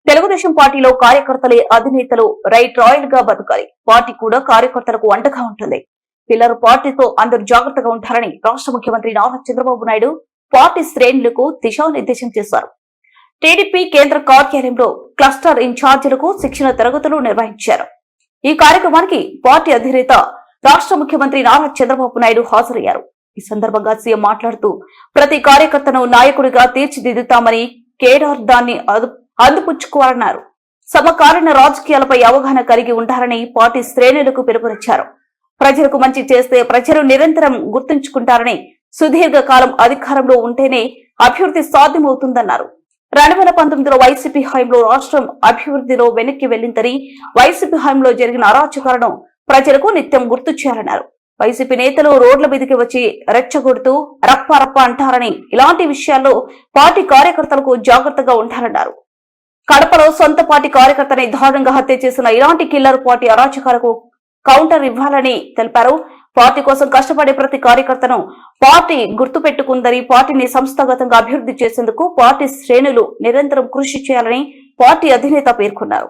తెలుగుదేశం పార్టీలో కార్యకర్తలే అధినేతలు రైట్ రాయల్ గా బతకాలి. పార్టీ కూడా కార్యకర్తలకు అండగా ఉంటుంది. పిల్లర్ పార్టీతో అందరూ జాగ్రత్తగా ఉంటారని రాష్ట్ర ముఖ్యమంత్రి నారా చంద్రబాబు నాయుడు పార్టీ శ్రేణులకు దిశానిర్దేశం చేశారు. టీడీపీ కేంద్ర కార్యాలయంలో క్లస్టర్ ఇన్ఛార్జీలకు శిక్షణ తరగతులు నిర్వహించారు. ఈ కార్యక్రమానికి పార్టీ అధినేత రాష్ట్ర ముఖ్యమంత్రి నారా చంద్రబాబు నాయుడు హాజరయ్యారు. ఈ సందర్భంగా సీఎం మాట్లాడుతూ ప్రతి కార్యకర్తను నాయకుడిగా తీర్చిదిద్దుతామని, కేడార్ దాన్ని అందిపుచ్చుకోవాలన్నారు. సమకాలీన రాజకీయాలపై అవగాహన కలిగి ఉంటారని పార్టీ శ్రేణులకు పిలుపునిచ్చారు. ప్రజలకు మంచి చేస్తే ప్రజలు నిరంతరం గుర్తుంచుకుంటారని, సుదీర్ఘ కాలం అధికారంలో ఉంటేనే అభివృద్ధి సాధ్యమవుతుందన్నారు. 2019లో వైసీపీ హయాంలో రాష్ట్రం అభివృద్ధిలో వెనక్కి వెళ్లిందని, వైసీపీ హయాంలో జరిగిన అరాచకాలను ప్రజలకు నిత్యం గుర్తు చేయాలన్నారు. వైసీపీ నేతలు రోడ్ల మీదకి వచ్చి రెచ్చగొడుతూ రప్ప అంటారని, ఇలాంటి విషయాల్లో పార్టీ కార్యకర్తలకు జాగ్రత్తగా ఉంటారన్నారు. కడపలో సొంత పార్టీ కార్యకర్తని దారుణంగా హత్య చేసిన ఇలాంటి కిల్లర్ పార్టీ అరాచకాలకు కౌంటర్ ఇవ్వాలని తెలిపారు. పార్టీ కోసం కష్టపడే ప్రతి కార్యకర్తను పార్టీ గుర్తుపెట్టుకుందని, పార్టీని సంస్థాగతంగా అభివృద్ధి చేసేందుకు పార్టీ శ్రేణులు నిరంతరం కృషి చేయాలని పార్టీ అధినేత పేర్కొన్నారు.